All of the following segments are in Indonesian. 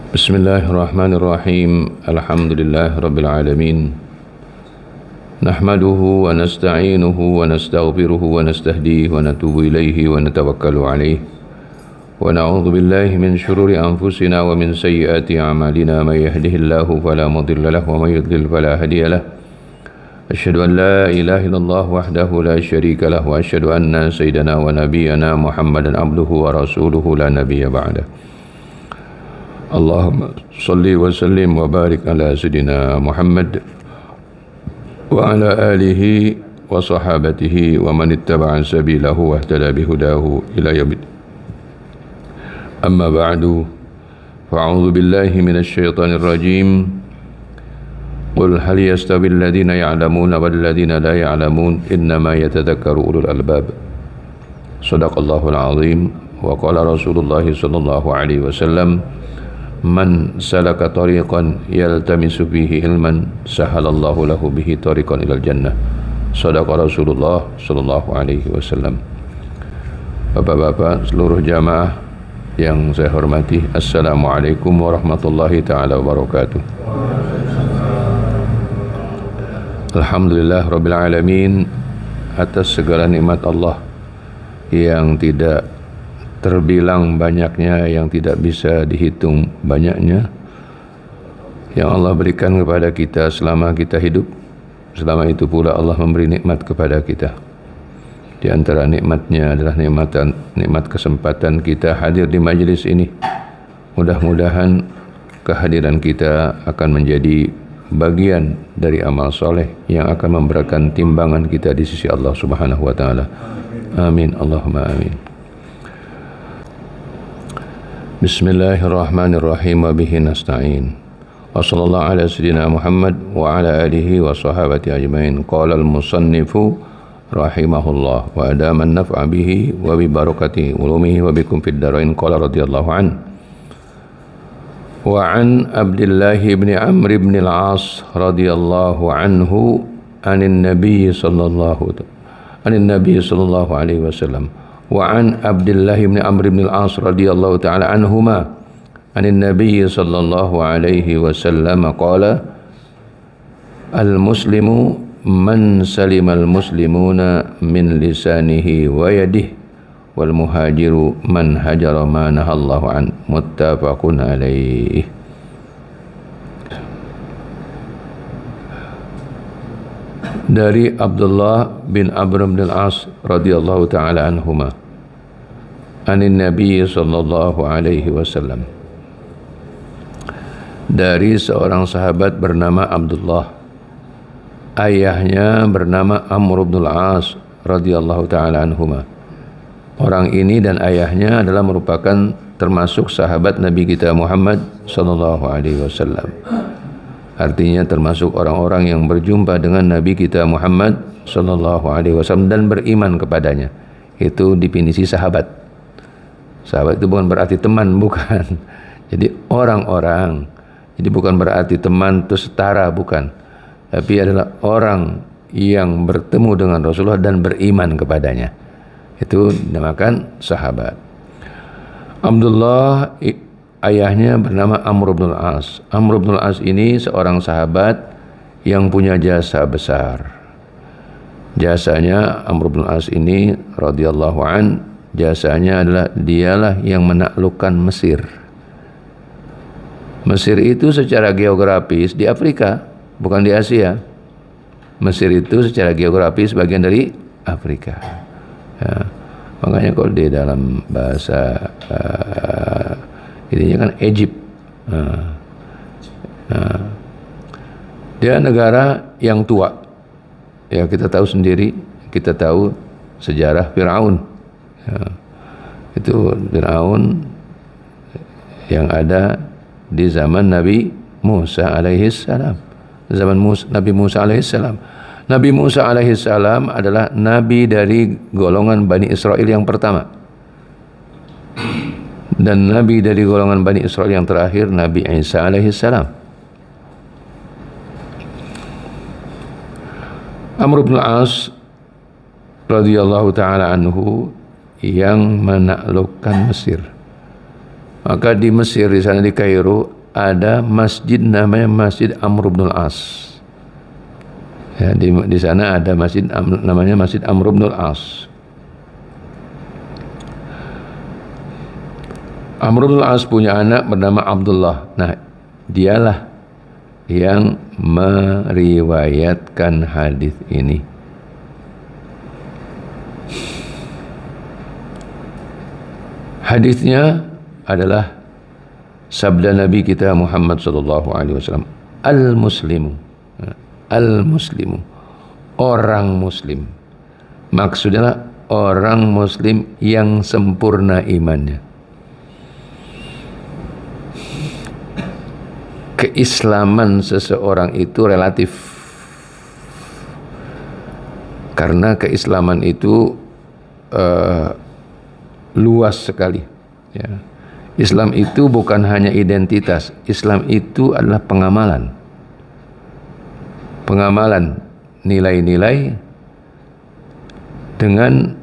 Bismillahirrahmanirrahim. Alhamdulillah rabbil alamin. Nahmaduhu wa nasta'inuhu wa nastaghfiruhu wa nastahdihi wa natubu ilaihi wa natawakkalu alaihi. Wa na'udzu billahi min syururi anfusina wa min sayyiati a'malina may yahdihillahu fala mudilla lahu wa may yudlil fala hadiya lahu. Asyhadu an la ilaha illallah wahdahu la syarika lahu wa asyhadu anna sayyidana wa nabiyyana Muhammadan abduhu wa rasuluhu la nabiyya ba'da. Allahumma salli wa sallim wa barik ala sayyidina Muhammad wa ala alihi wa sahabatihi wa man ittaba'a sabilahu wa ihtada bihudahu ila yaumid. Amma ba'du, fa'udzu billahi minasy syaithanir rajim. Qul hal yastawi alladhina ya'lamuna wal ladzina la ya'lamun innama yatadhakkaru ulul albab. Shadaqallahul azim. Wa qala Rasulullah sallallahu alaihi wasallam, man salaka tariqan yaltamisu fihi ilman sahalallahu lahu bihi tariqan ilal jannah. Shadaqa Rasulullah sallallahu alaihi wasallam. Bapak-bapak seluruh jamaah yang saya hormati, assalamualaikum warahmatullahi taala wabarakatuh. Alhamdulillah rabbil alamin, atas segala nikmat Allah yang tidak terbilang banyaknya, yang tidak bisa dihitung banyaknya, yang Allah berikan kepada kita selama kita hidup. Selama itu pula Allah memberi nikmat kepada kita. Di antara nikmatnya adalah nikmat kesempatan kita hadir di majlis ini. Mudah-mudahan kehadiran kita akan menjadi bagian dari amal soleh yang akan memberatkan timbangan kita di sisi Allah Subhanahu wa taala. Amin, Allahumma amin. Bismillahirrahmanirrahim. Wa bihi nasta'in. Wa sallallahu ala sayyidina Muhammad wa ala alihi wa sahabati ajmain. Qala al-musannifu rahimahullah wa adaman naf'a bihi wa bi barakati ulumihi wa bikum fid darain. Qala radhiyallahu an. Wa an Abdullah bin Amr bin al-As radhiyallahu anhu anin nabiy sallallahu alaihi wasallam. وعن عبد الله بن عمرو بن العاص رضي الله تعالى عنهما عن النبي صلى الله عليه وسلم قال المسلم من سلم المسلمون من لسانه ويده والمهاجر من هجر ما نهى الله عنه متفق عليه. Dari Abdullah bin Amr bin al-As radhiyallahu ta'ala anhuma anin Nabi sallallahu alaihi wasallam, dari seorang sahabat bernama Abdullah, ayahnya bernama Amr bin al-As radhiyallahu ta'ala anhuma. Orang ini dan ayahnya adalah merupakan termasuk sahabat Nabi kita Muhammad sallallahu alaihi wasallam. Artinya termasuk orang-orang yang berjumpa dengan Nabi kita Muhammad sallallahu alaihi wasallam dan beriman kepadanya. Itu definisi sahabat. Sahabat itu bukan berarti teman, bukan. Jadi orang-orang. Jadi bukan berarti teman itu setara, bukan. Tapi adalah orang yang bertemu dengan Rasulullah dan beriman kepadanya. Itu dinamakan sahabat. Abdullah ayahnya bernama Amr bin al-As. Amr bin al-As ini seorang sahabat yang punya jasa besar. Jasanya Amr bin al-As ini radhiyallahu an, jasanya adalah dialah yang menaklukkan Mesir. Mesir itu secara geografis di Afrika, bukan di Asia. Mesir itu secara geografis bagian dari Afrika. Ya, makanya kalau di dalam bahasa ininya kan Egypt. Dia negara yang tua. Ya, kita tahu sendiri, kita tahu sejarah Firaun. Ya, itu Firaun yang ada di zaman Nabi Musa alaihissalam. Zaman Nabi Musa alaihissalam. Nabi Musa alaihissalam adalah nabi dari golongan Bani Israel yang pertama. Dan nabi dari golongan Bani Israel yang terakhir Nabi Isa alaihissalam. Amr bin al-As radhiyallahu ta'ala anhu yang menaklukkan Mesir. Maka di Mesir, di sana di Kairo, ada masjid namanya Masjid Amr bin Al-As. Ya, di sana ada masjid namanya Masjid Amr bin Al-As. Amr bin Al-As punya anak bernama Abdullah. Nah, dialah yang meriwayatkan hadis ini. Hadisnya adalah sabda Nabi kita Muhammad sallallahu alaihi wasallam, al-muslimu, al-muslimu, orang muslim. Maksudnya orang muslim yang sempurna imannya. Keislaman seseorang itu relatif, karena keislaman itu luas sekali, ya. Islam itu bukan hanya identitas. Islam itu adalah pengamalan, nilai-nilai dengan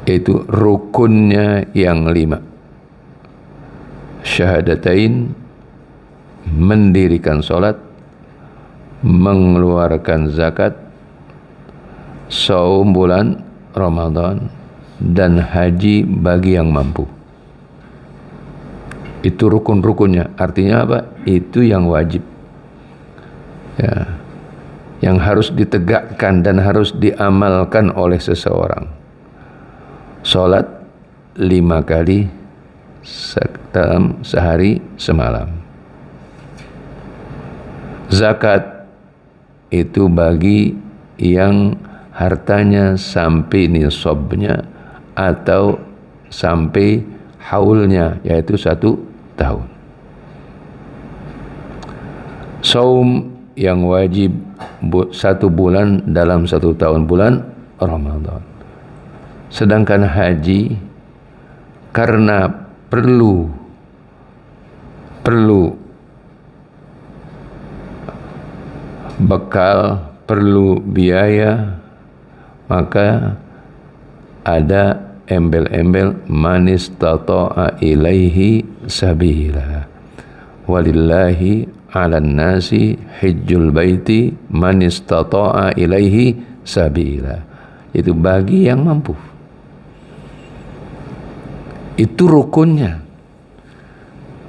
itu rukunnya yang 5. Syahadatain, mendirikan sholat, mengeluarkan zakat, saum bulan Ramadan, dan haji bagi yang mampu. Itu rukun-rukunnya. Artinya apa? Itu yang wajib, ya, yang harus ditegakkan dan harus diamalkan oleh seseorang. Sholat 5 kali dalam sehari semalam. Zakat itu bagi yang hartanya sampai nisabnya atau sampai haulnya, yaitu 1 tahun. Saum yang wajib 1 bulan dalam 1 tahun, bulan Ramadan. Sedangkan haji karena perlu bekal, perlu biaya, maka ada embel-embel manis tata'a ilaihi sabila, walillahi 'alan nasi hajjul baiti manis tata'a ilaihi sabila. Itu bagi yang mampu. Itu rukunnya.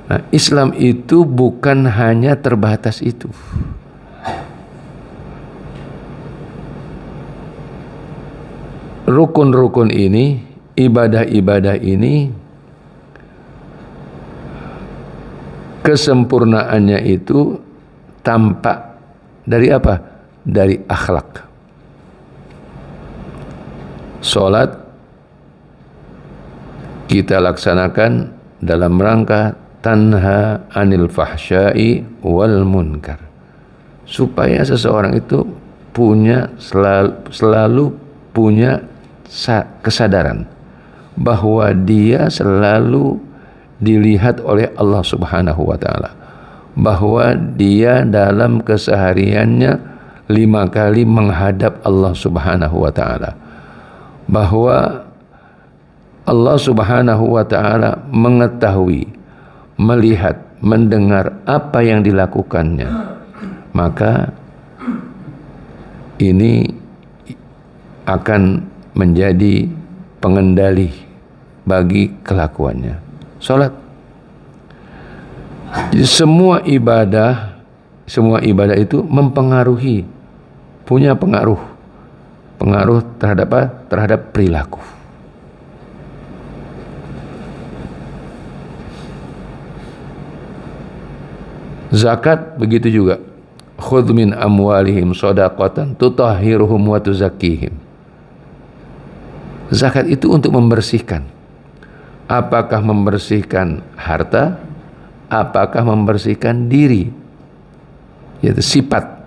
Nah, Islam itu bukan hanya terbatas itu. Rukun-rukun ini, ibadah-ibadah ini, kesempurnaannya itu tampak dari apa? Dari akhlak. Salat kita laksanakan dalam rangka tanha anil fahsyai wal munkar, supaya seseorang itu selalu punya kesadaran bahwa dia selalu dilihat oleh Allah Subhanahu wa taala, bahwa dia dalam kesehariannya 5 kali menghadap Allah Subhanahu wa taala, bahwa Allah Subhanahu wa taala mengetahui, melihat, mendengar apa yang dilakukannya. Maka ini akan menjadi pengendali bagi kelakuannya. Salat. Jadi semua ibadah itu mempengaruhi, punya pengaruh terhadap apa? Terhadap perilaku. Zakat begitu juga. Khudh min amwalihim shadaqatan tutahhiruhum wa tuzakkihim. Zakat itu untuk membersihkan. Apakah membersihkan harta? Apakah membersihkan diri? Yaitu sifat.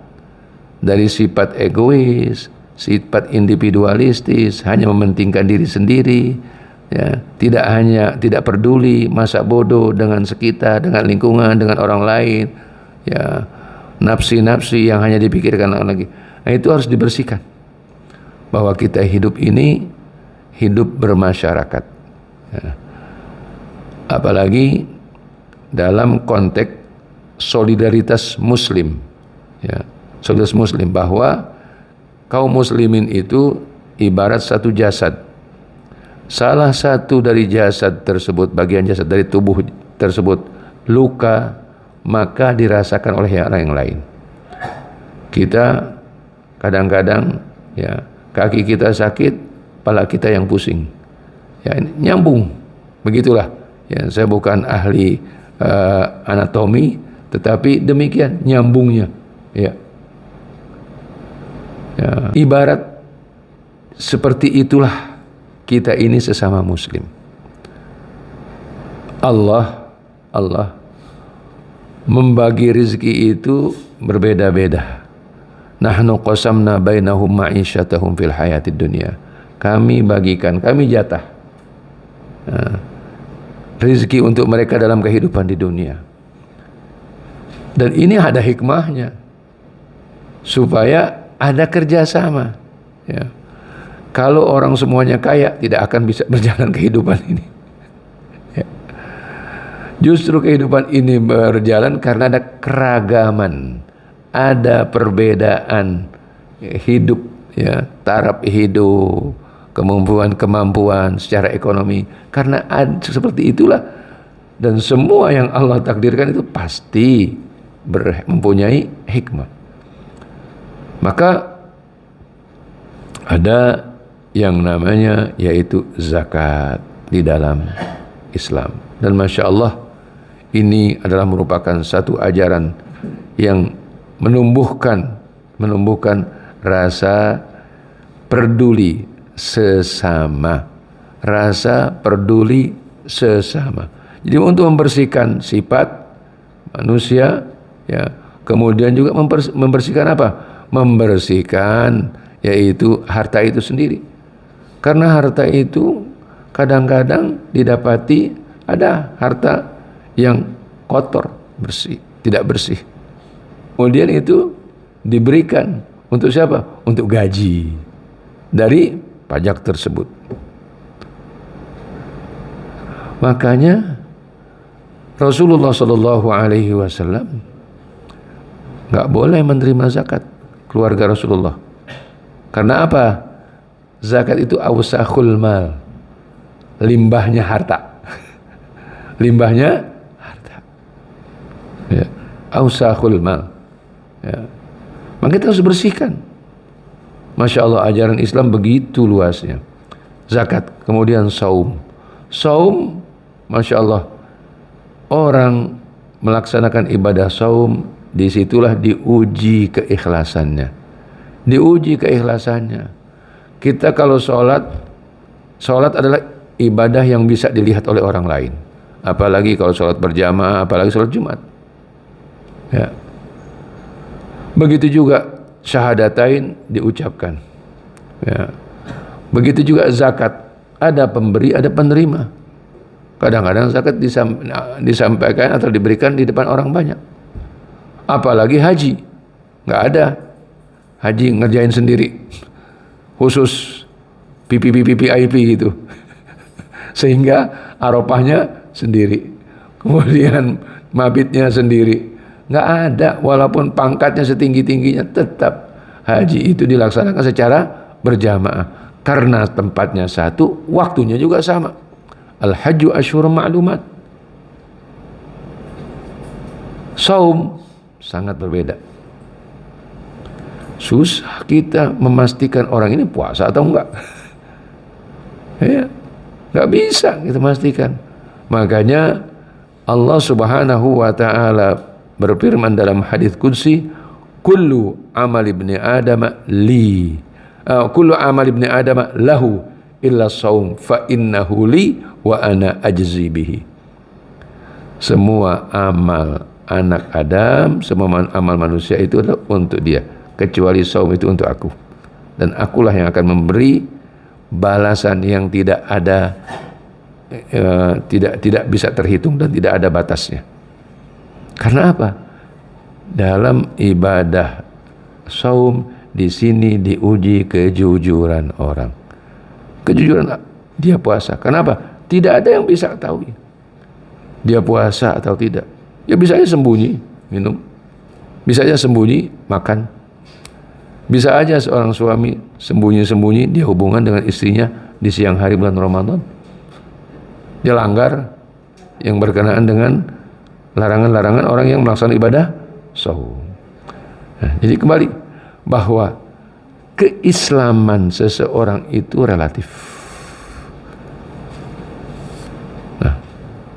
Dari sifat egois, sifat individualistis, hanya mementingkan diri sendiri, ya, tidak peduli, masa bodoh dengan sekitar, dengan lingkungan, dengan orang lain, ya, nafsi-nafsi yang hanya dipikirkan lagi. Nah, itu harus dibersihkan. Bahwa kita hidup ini hidup bermasyarakat, ya. apalagi dalam konteks solidaritas muslim, ya, solidaritas muslim, bahwa kaum muslimin itu ibarat satu jasad. Salah satu dari jasad tersebut, bagian jasad dari tubuh tersebut luka, maka dirasakan oleh yang lain. Kita kadang-kadang, ya, kaki kita sakit, kepala kita yang pusing, ya, nyambung, begitulah. Ya, saya bukan ahli anatomi, tetapi demikian nyambungnya, ya. Ya, ibarat seperti itulah kita ini sesama muslim. Allah membagi rezeki itu berbeda-beda. Nahnu qasamna bainahum ma'isyatahum fil hayatid dunya. Kami bagikan, kami jatah rezeki untuk mereka dalam kehidupan di dunia. Dan ini ada hikmahnya, supaya ada kerjasama, ya. Kalau orang semuanya kaya, tidak akan bisa berjalan kehidupan ini, ya. Justru kehidupan ini berjalan karena ada keragaman, ada perbedaan hidup, ya, taraf hidup, kemampuan secara ekonomi. Karena seperti itulah, dan semua yang Allah takdirkan itu pasti mempunyai hikmah. Maka ada yang namanya yaitu zakat di dalam Islam. Dan Masya Allah, ini adalah merupakan satu ajaran yang menumbuhkan rasa peduli sesama, Jadi untuk membersihkan sifat manusia, ya, kemudian juga membersihkan apa? Membersihkan yaitu harta itu sendiri. Karena harta itu kadang-kadang didapati ada harta yang kotor, tidak bersih. Kemudian itu diberikan untuk siapa? Untuk gaji dari pajak tersebut. Makanya Rasulullah SAW nggak boleh menerima zakat keluarga Rasulullah. Karena apa? Zakat itu awsakhul mal, limbahnya harta. Limbahnya harta, ya, awsakhul mal, ya. Maka kita harus bersihkan. Masya Allah, ajaran Islam begitu luasnya. Zakat, kemudian saum, Masya Allah, orang melaksanakan ibadah saum, disitulah diuji keikhlasannya. Kita kalau sholat adalah ibadah yang bisa dilihat oleh orang lain. Apalagi kalau sholat berjamaah, apalagi sholat Jumat, ya. Begitu juga syahadatain diucapkan, ya. Begitu juga zakat, ada pemberi, ada penerima. Kadang-kadang zakat disampaikan atau diberikan di depan orang banyak. Apalagi haji, nggak ada. Haji ngerjain sendiri, khusus VIP gitu. Sehingga Arafahnya sendiri, kemudian mabitnya sendiri. Nggak ada, walaupun pangkatnya setinggi-tingginya, tetap haji itu dilaksanakan secara berjamaah. Karena tempatnya satu, waktunya juga sama. Al-hajju asyhurun ma'lumat. Saum sangat berbeda. Susah kita memastikan orang ini puasa atau enggak. Ya, enggak bisa kita pastikan. Makanya Allah Subhanahu wa taala berfirman dalam hadis qudsi, kullu amal ibni adam li, kullu amal ibni adam lahu illa shaum fa innahu li wa ana ajzi bihi. Semua amal anak Adam, semua amal manusia itu adalah untuk dia, kecuali saum itu untuk aku, dan akulah yang akan memberi balasan yang tidak ada, tidak bisa terhitung dan tidak ada batasnya. Karena apa? Dalam ibadah saum di sini diuji kejujuran orang, kejujuran dia puasa. Kenapa? Tidak ada yang bisa tahu. dia puasa atau tidak. Ya bisa aja sembunyi minum, bisa aja sembunyi makan, bisa aja seorang suami sembunyi-sembunyi dia hubungan dengan istrinya di siang hari bulan Ramadan. Dia langgar yang berkenaan dengan larangan-larangan orang yang melaksanakan ibadah saum. Nah, jadi kembali bahwa keislaman seseorang itu relatif. Nah,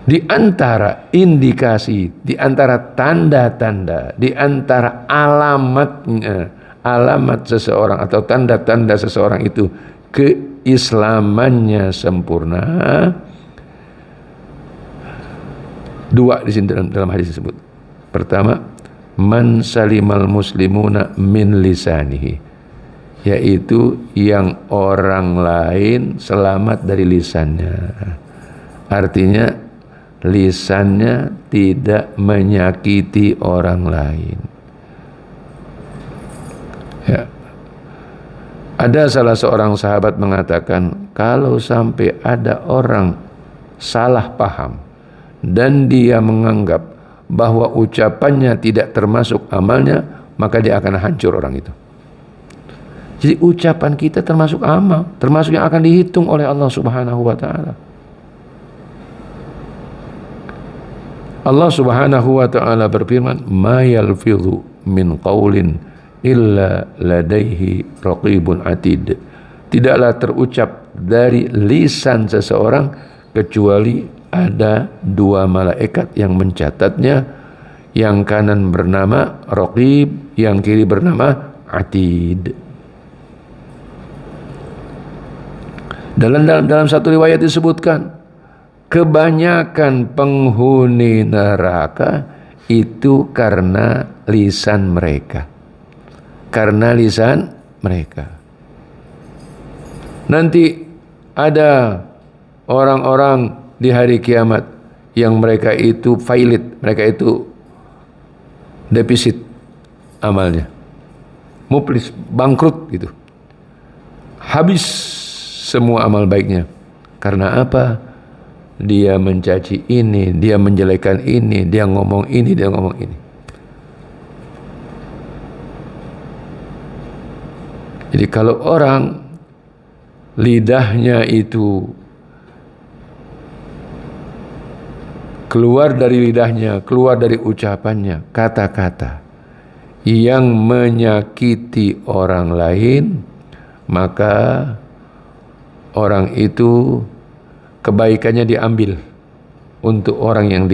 di antara indikasi, di antara tanda-tanda, di antara alamatnya, alamat seseorang atau tanda-tanda seseorang itu keislamannya sempurna, dua di sini dalam hadis tersebut. Pertama, man salimal muslimuna min lisanihi, yaitu yang orang lain selamat dari lisannya. Artinya lisannya tidak menyakiti orang lain. Ya. Ada salah seorang sahabat mengatakan, kalau sampai ada orang salah paham dan dia menganggap bahwa ucapannya tidak termasuk amalnya, maka dia akan hancur orang itu. Jadi ucapan kita termasuk amal, termasuk yang akan dihitung oleh Allah Subhanahu wa taala. Allah Subhanahu wa taala berfirman, "Ma yalfidhu min qaulin illa ladaihi raqibun atid." Tidaklah terucap dari lisan seseorang kecuali ada dua malaikat yang mencatatnya, yang kanan bernama raqib, yang kiri bernama atid. Dalam satu riwayat disebutkan, kebanyakan penghuni neraka itu karena lisan mereka. Karena lisan mereka. Nanti ada orang-orang di hari kiamat yang mereka itu failit, mereka itu defisit amalnya, muflis, bangkrut gitu, habis semua amal baiknya. Karena apa? Dia mencaci ini, dia menjelekan ini, dia ngomong ini, dia ngomong ini. Jadi kalau orang lidahnya itu keluar dari lidahnya, keluar dari ucapannya, kata-kata yang menyakiti orang lain, maka orang itu kebaikannya diambil untuk orang yang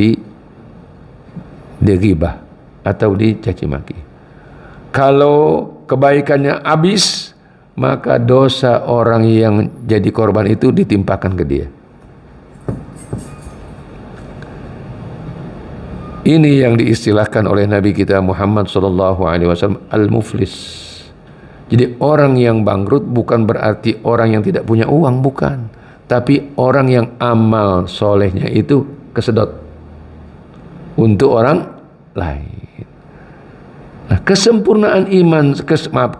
digibah atau dicaci maki. Kalau kebaikannya habis, maka dosa orang yang jadi korban itu ditimpakan ke dia. Ini yang diistilahkan oleh Nabi kita Muhammad SAW al-muflis. Jadi orang yang bangkrut bukan berarti orang yang tidak punya uang, bukan. Tapi orang yang amal solehnya itu kesedot untuk orang lain. Nah, kesempurnaan iman,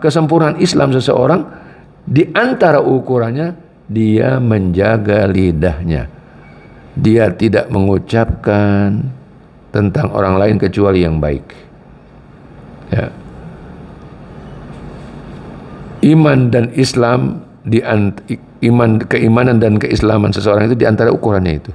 kesempurnaan Islam seseorang, di antara ukurannya dia menjaga lidahnya. Dia tidak mengucapkan tentang orang lain kecuali yang baik. Ya. Iman dan Islam, keimanan dan keislaman seseorang itu di antara ukurannya itu.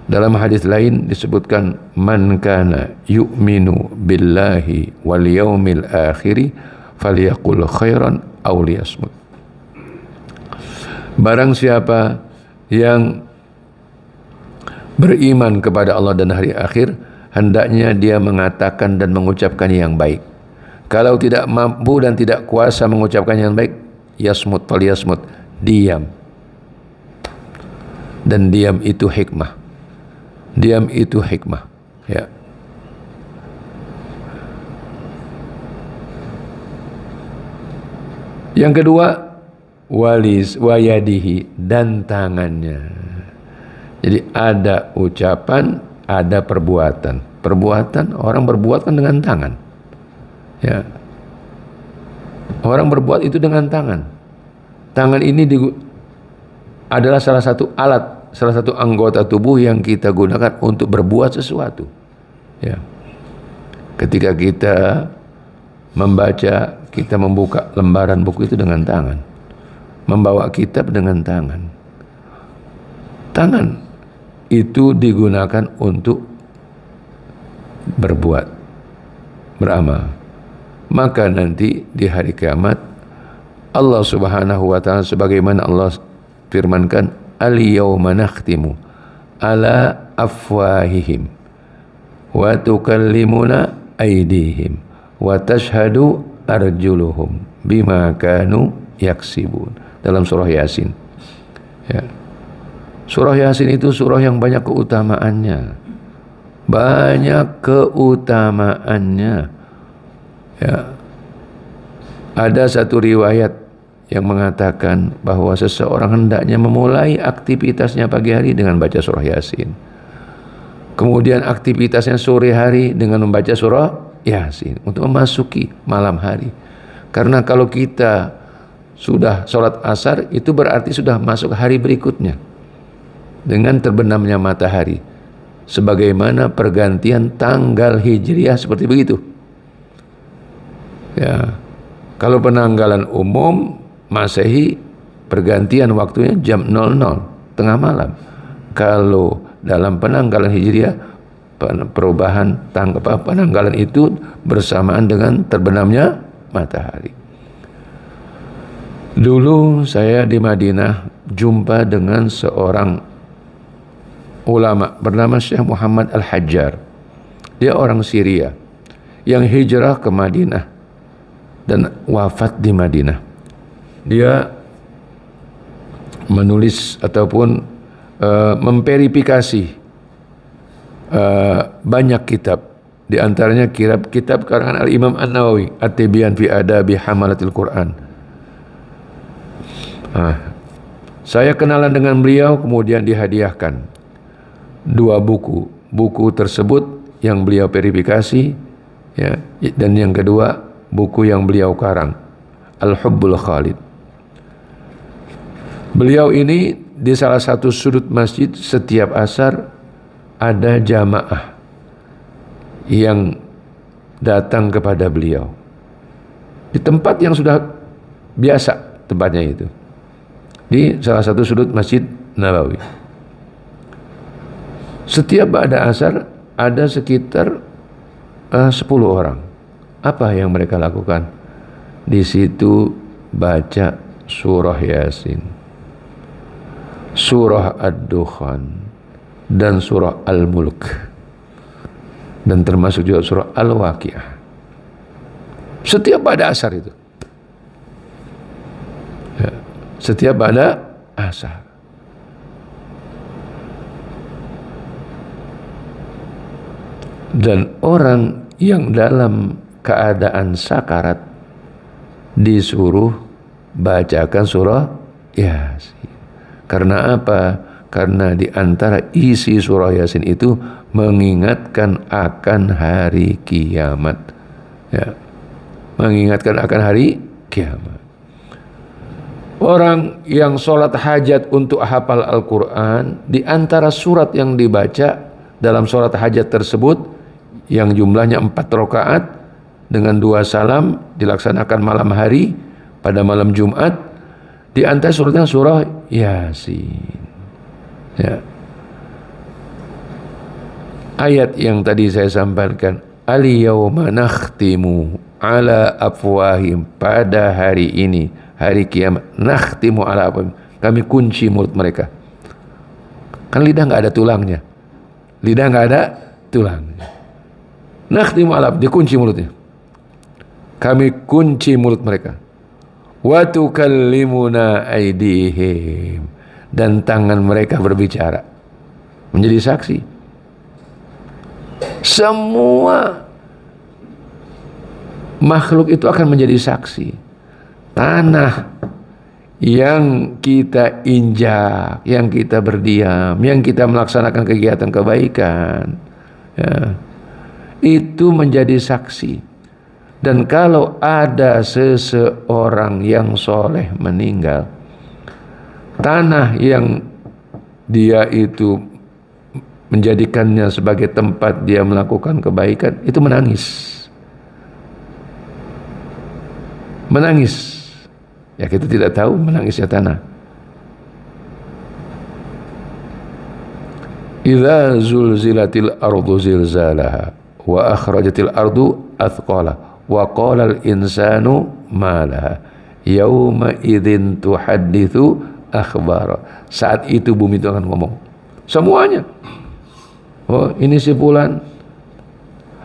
Dalam hadis lain disebutkan, man kana yu'minu billahi wal yaumil akhiri falyaqul khairan aw liyasmut. Barang siapa yang beriman kepada Allah dan hari akhir, hendaknya dia mengatakan dan mengucapkan yang baik. Kalau tidak mampu dan tidak kuasa mengucapkan yang baik, yasmut falyasmut, diam. Dan diam itu hikmah. Diam itu hikmah. Ya. Yang kedua, wayadihi, dan tangannya. Jadi ada ucapan, ada perbuatan. Perbuatan, orang berbuat kan dengan tangan. Ya. Orang berbuat itu dengan tangan. Tangan ini adalah salah satu alat salah satu anggota tubuh yang kita gunakan untuk berbuat sesuatu. Ya. Ketika kita membaca, kita membuka lembaran buku itu dengan tangan. Membawa kitab dengan tangan. Tangan itu digunakan untuk berbuat, beramal. Maka nanti di hari kiamat Allah Subhanahu wa taala sebagaimana Allah firmankan, al-yauma nakhtimu ala afwahihim wa tukallimuna aydihim wa tashhadu arjuluhum bima kanu yaksibun, dalam surah Yasin. Ya. Surah Yasin itu surah yang banyak keutamaannya. Banyak keutamaannya. Ya. Ada satu riwayat yang mengatakan bahwa seseorang hendaknya memulai aktivitasnya pagi hari dengan baca surah Yasin. Kemudian aktivitasnya sore hari dengan membaca surah Yasin untuk memasuki malam hari. Karena kalau kita sudah sholat asar, itu berarti sudah masuk hari berikutnya dengan terbenamnya matahari, sebagaimana pergantian tanggal hijriah seperti begitu. Ya, kalau penanggalan umum Masehi pergantian waktunya jam 00 tengah malam. Kalau dalam penanggalan hijriah perubahan penanggalan itu bersamaan dengan terbenamnya matahari. Dulu saya di Madinah jumpa dengan seorang ulama bernama Syekh Muhammad Al-Hajjar. Dia orang Syria yang hijrah ke Madinah dan wafat di Madinah. Dia menulis ataupun memverifikasi banyak kitab, di antaranya kitab karangan Al-Imam An-Nawawi, At-Tibyan fi Adabi Hamalatil Quran. Saya kenalan dengan beliau, kemudian dihadiahkan 2 buku. Buku tersebut yang beliau verifikasi, ya, dan yang kedua buku yang beliau karang, Al-Hubbul Khalid. Beliau ini di salah satu sudut masjid setiap asar ada jamaah yang datang kepada beliau di tempat yang sudah biasa tempatnya itu, di salah satu sudut Masjid Nabawi. Setiap ba'da asar ada sekitar 10 orang. Apa yang mereka lakukan? Di situ baca surah Yasin, surah Ad-Dukhan, dan surah Al-Mulk, dan termasuk juga surah Al-Waqiah. Setiap pada asar itu, ya, setiap pada asar. Dan orang yang dalam keadaan sakarat disuruh bacakan surah Yasin. Karena apa? Karena di antara isi surah Yasin itu mengingatkan akan hari kiamat. Ya. Mengingatkan akan hari kiamat. Orang yang sholat hajat untuk hafal Al-Quran, di antara surat yang dibaca dalam sholat hajat tersebut, yang jumlahnya 4 rakaat dengan 2 salam, dilaksanakan malam hari pada malam Jumat, di antara suratnya surah Yasin. Ya. Ayat yang tadi saya sampaikan, al-yawma nakhtimu ala afwahim, pada hari ini, hari kiamat, nakhtimu ala afwahim, kami kunci mulut mereka. Kan lidah nggak ada tulangnya, lidah nggak ada tulangnya. Nakhtimu ala, dikunci mulutnya, kami kunci mulut mereka. Wa tukallimuna aydihim, dan tangan mereka berbicara, menjadi saksi. Semua makhluk itu akan menjadi saksi. Tanah yang kita injak, yang kita berdiam, yang kita melaksanakan kegiatan kebaikan, ya, itu menjadi saksi. Dan kalau ada seseorang yang soleh meninggal, tanah yang dia itu menjadikannya sebagai tempat dia melakukan kebaikan, itu menangis. Menangis. Ya kita tidak tahu menangisnya tanah. Idza zulzilatil ardu zilzalaha wa akhrajatil ardu athqala wa qala al insanu ma laha yauma idzin tuhadditsu akhbara. Saat itu bumi itu akan ngomong semuanya. Oh, ini si fulan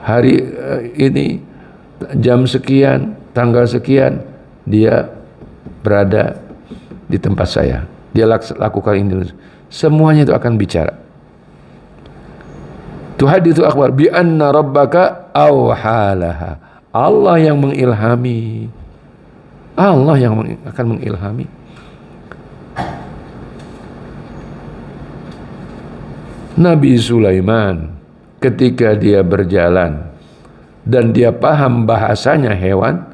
hari ini jam sekian, tanggal sekian dia berada di tempat saya. Dia lakukan ini. Semuanya itu akan bicara. Tuhaditsu akhbar bi anna rabbaka awhalaha. Allah yang mengilhami. Allah yang akan mengilhami. Nabi Sulaiman ketika dia berjalan dan dia paham bahasanya hewan,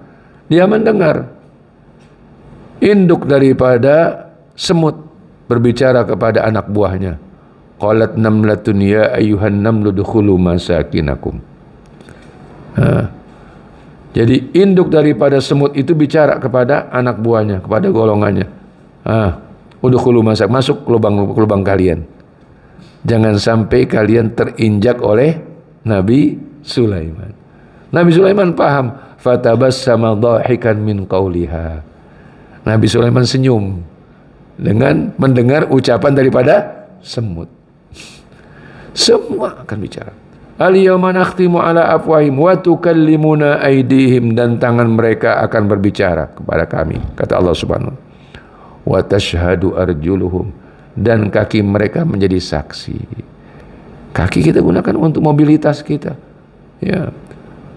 dia mendengar induk daripada semut berbicara kepada anak buahnya. Qalat namlatun ya ayyuhan namlu dukhulu masakinakum. Jadi induk daripada semut itu bicara kepada anak buahnya, kepada golongannya. Udkhulu masuk lubang kalian. Jangan sampai kalian terinjak oleh Nabi Sulaiman. Nabi Sulaiman paham, fatabassama dhahikan min qauliha. Nabi Sulaiman senyum dengan mendengar ucapan daripada semut. Semua akan bicara. Al-yawma nakhtimu ala afwahim wa tukallimuna aydihim, dan tangan mereka akan berbicara kepada kami, kata Allah Subhanahu. Wa tashhadu arjuluhum, dan kaki mereka menjadi saksi. Kaki kita gunakan untuk mobilitas kita. Ya.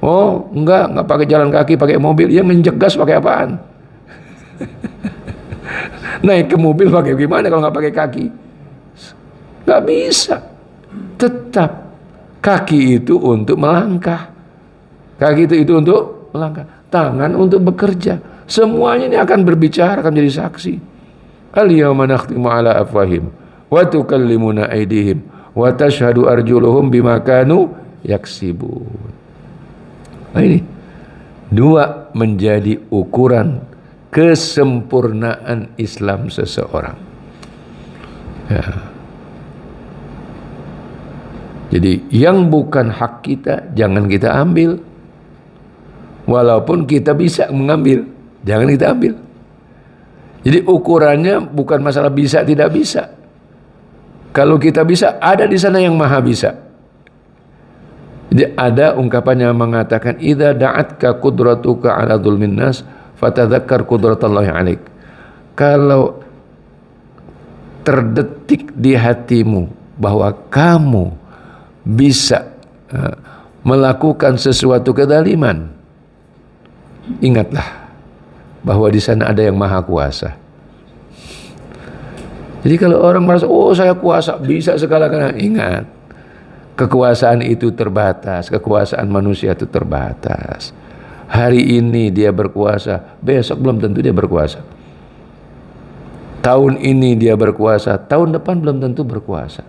Oh, enggak pakai jalan kaki, pakai mobil. Yang menginjek gas pakai apaan? Naik ke mobil pakai gimana kalau nggak pakai kaki? Nggak bisa. Tetap kaki itu untuk melangkah. Kaki itu untuk melangkah. Tangan untuk bekerja. Semuanya ini akan berbicara, akan menjadi saksi. Al-yawma nakhtimu ala afwahim wa tukallimuna aydihim wa tashhadu arjuluhum bima kanu yaksibun. Nah ini dua menjadi ukuran kesempurnaan Islam seseorang. Ya. Jadi yang bukan hak kita jangan kita ambil. Walaupun kita bisa mengambil, jangan kita ambil. Jadi ukurannya bukan masalah bisa tidak bisa. Kalau kita bisa, ada di sana yang maha bisa. Jadi ada ungkapan yang mengatakan idza da'atka qudratuka 'ala dzulmin nas fatadzakkar qudratallahi 'alaik. Kalau terdetik di hatimu bahwa kamu bisa melakukan sesuatu kezaliman, ingatlah bahwa di sana ada yang maha kuasa. Jadi kalau orang merasa, oh saya kuasa, bisa segala-galanya, ingat, kekuasaan itu terbatas, kekuasaan manusia itu terbatas. Hari ini dia berkuasa, besok belum tentu dia berkuasa. Tahun ini dia berkuasa, tahun depan belum tentu berkuasa.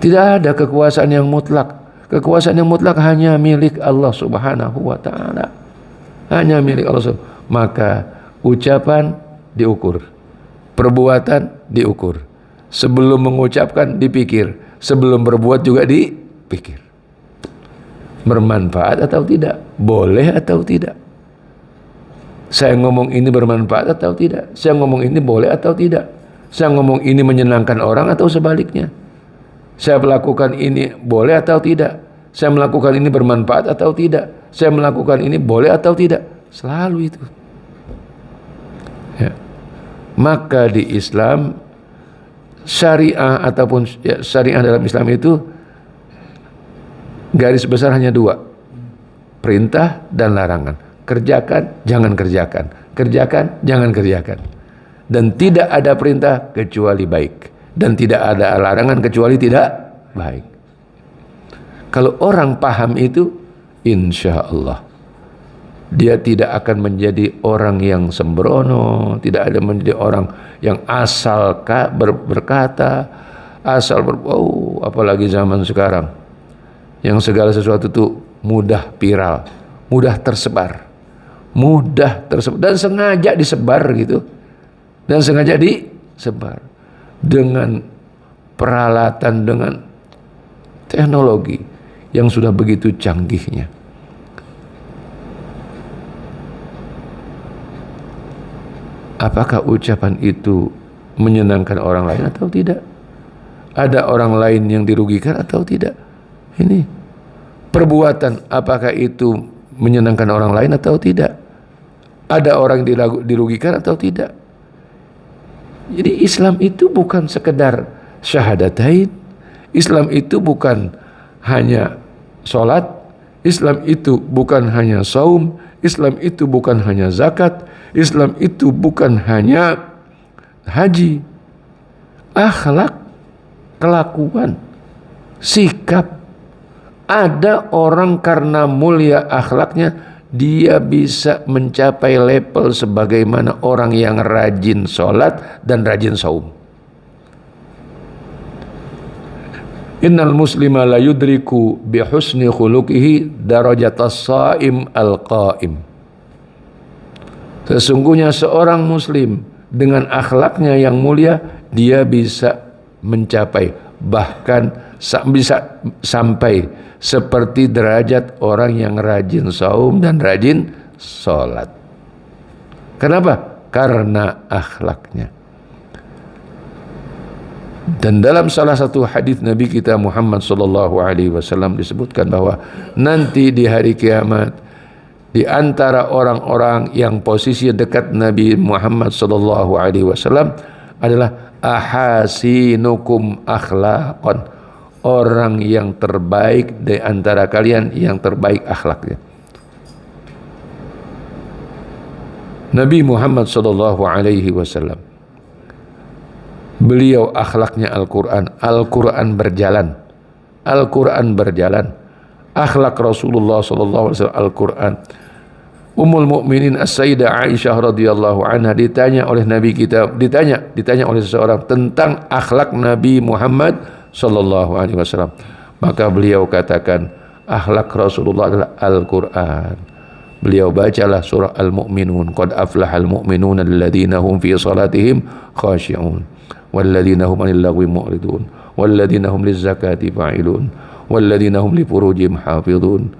Tidak ada kekuasaan yang mutlak. Kekuasaan yang mutlak hanya milik Allah Subhanahu wa ta'ala. Hanya milik Allah. Maka ucapan diukur, perbuatan diukur. Sebelum mengucapkan dipikir, sebelum berbuat juga dipikir. Bermanfaat atau tidak, boleh atau tidak. Saya ngomong ini bermanfaat atau tidak, saya ngomong ini boleh atau tidak, saya ngomong ini menyenangkan orang atau sebaliknya, saya melakukan ini boleh atau tidak, saya melakukan ini bermanfaat atau tidak, saya melakukan ini boleh atau tidak. Selalu itu ya. Maka di Islam syariah ataupun syariah dalam Islam itu garis besar hanya dua, perintah dan larangan. Kerjakan, jangan kerjakan. Kerjakan, jangan kerjakan. Dan tidak ada perintah kecuali baik, dan tidak ada larangan kecuali tidak baik. Kalau orang paham itu, insya Allah dia tidak akan menjadi orang yang sembrono, tidak ada menjadi orang yang asal berkata, asal apalagi zaman sekarang yang segala sesuatu itu mudah viral, mudah tersebar dan sengaja disebar gitu, dan sengaja disebar dengan peralatan, dengan teknologi yang sudah begitu canggihnya. Apakah ucapan itu menyenangkan orang lain atau tidak? Ada orang lain yang dirugikan atau tidak? Ini perbuatan, apakah itu menyenangkan orang lain atau tidak? Ada orang yang dirugikan atau tidak? Jadi Islam itu bukan sekedar syahadatain. Islam itu bukan hanya sholat. Islam itu bukan hanya saum. Islam itu bukan hanya zakat. Islam itu bukan hanya haji. Akhlak, kelakuan, sikap. Ada orang karena mulia akhlaknya, dia bisa mencapai level sebagaimana orang yang rajin sholat dan rajin saum. Innal muslima la yudriku bihusni khuluqihi darajatas shaim al-qaim. Sesungguhnya seorang muslim dengan akhlaknya yang mulia, dia bisa mencapai, bahkan bisa sampai seperti derajat orang yang rajin saum dan rajin sholat. Kenapa? Karena akhlaknya. Dan dalam salah satu hadis Nabi kita Muhammad SAW disebutkan bahwa nanti di hari kiamat, di antara orang-orang yang posisi dekat Nabi Muhammad SAW adalah ahasinukum akhlaqan, orang yang terbaik di antara kalian, yang terbaik akhlaknya. Nabi Muhammad SAW, beliau akhlaknya Al-Quran. Al-Quran berjalan. Al-Quran berjalan. Akhlak Rasulullah SAW Al-Quran. Ummul Mukminin As-Sayyidah Aisyah radhiyallahu anha ditanya oleh Nabi kita, ditanya oleh seseorang tentang akhlak Nabi Muhammad sallallahu alaihi wasallam. Maka beliau katakan, akhlak Rasulullah adalah Al-Quran. Beliau bacalah surah Al-Mu'minun, qad aflahal mu'minuna alladzina hum fi salatihim khashi'un walladzina hum 'anil lagwi mu'ridun walladzina hum lizzakati fa'ilun walladzina hum li furujihim hafizun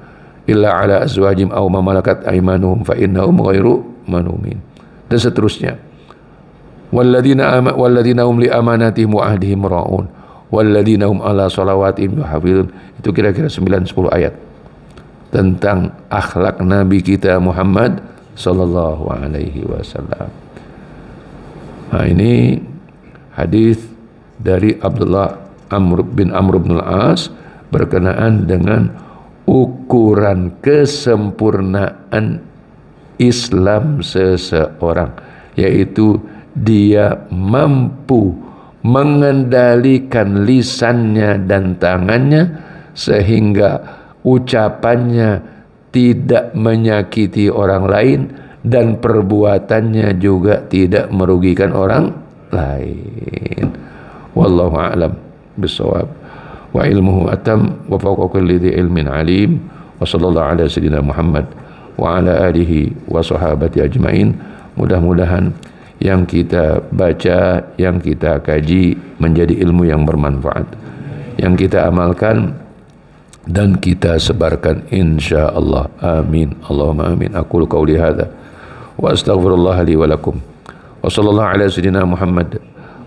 illa ala azwajim aw ma malakat aymanuhum fa innahum ghairu manumin, dan seterusnya. Walladzina hum li amanatihim wa ahdihim ra'un walladzina hum ala salawatihim yuhafizun. Itu kira-kira 9-10 ayat tentang akhlak Nabi kita Muhammad sallallahu alaihi wasallam. Nah, ini hadis dari Abdullah bin Amr bin Al-As berkenaan dengan ukuran kesempurnaan Islam seseorang, yaitu dia mampu mengendalikan lisannya dan tangannya sehingga ucapannya tidak menyakiti orang lain dan perbuatannya juga tidak merugikan orang lain. Wallahu a'lam bissawab. Wa ilmuhu atam wa fawqa kulli dhi ilmin alim. Wa sallallahu ala sayyidina Muhammad wa ala alihi wa sahabati ajmain. Mudah-mudahan yang kita baca, yang kita kaji menjadi ilmu yang bermanfaat, yang kita amalkan dan kita sebarkan insyaallah. Amin. Allahumma amin. Aqulu qawli hadza wa astaghfirullah li wa lakum. Wa sallallahu ala sayyidina Muhammad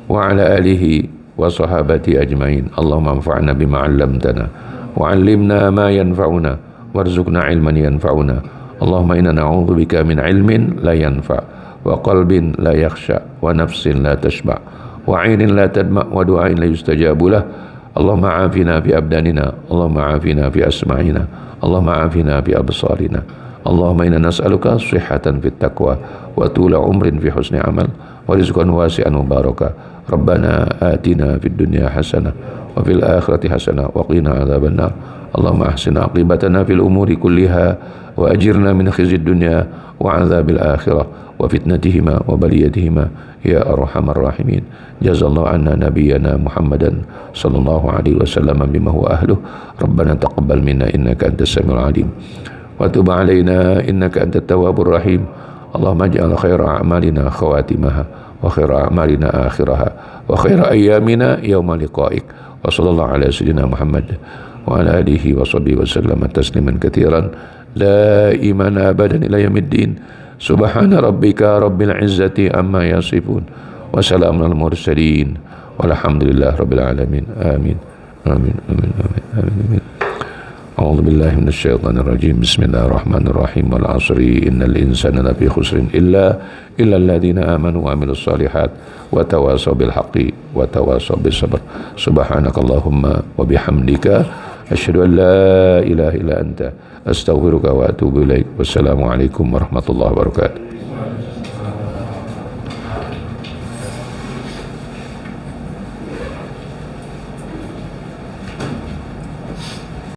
wa ala alihi wa sahabati ajmain. Allahumma anfa'na bima 'allamtana wa 'allimna ma yanfa'una warzuqna 'ilman yanfa'una. Allahumma inna na'udzubika min 'ilmin la yanfa' wa qalbin la yakhsha wa nafsin la tashba' wa 'ainin la tadma' wa du'ain la yustajabu lah. Allahumma 'afina fi abdanina, Allahumma 'afina fi asma'ina, Allahumma 'afina fi absarina. Allahumma inna nas'aluka sihhatan fit taqwa wa tula umrin fi husni amal wa rizqan wasi'an mubaraka. Rabbana atina fid dunya hasanah وفي الآخرة حسنة وقنا عذاب النار اللهم أحسن عاقبتنا في الأمور كلها وأجرنا من خزي الدنيا وعذاب الآخرة وفتنتهما وبليتهما يا أرحم الراحمين. جزا الله عنا نبينا محمدا صلى الله عليه وسلم بما هو أهله. ربنا تقبل منا إنك أنت السميع العليم وتب علينا إنك أنت التواب الرحيم. اللهم اجعل خير أعمالنا خواتمها وخير أعمالنا آخرها وخير أيامنا يوم لقائك. وصلى الله على سيدنا محمد وعلى آله وصحبه وسلم تسليما كثيرا لا إيمان أبدا إلى يوم الدين. سبحان ربك رب العزة عما يصفون وسلام على المرسلين والحمد لله رب العالمين. آمين آمين آمين آمين آمين. أعوذ بالله من الشيطان الرجيم. بسم الله الرحمن الرحيم. والعصر إن الإنسان لفي خسر إلا الذين آمنوا وعملوا الصالحات وتواصوا بالحق وتواصوا بالصبر. سبحانك اللهم وبحمدك أشهد أن لا إله إلا أنت أستغفرك وأتوب إليك. والسلام عليكم ورحمة الله وبركاته.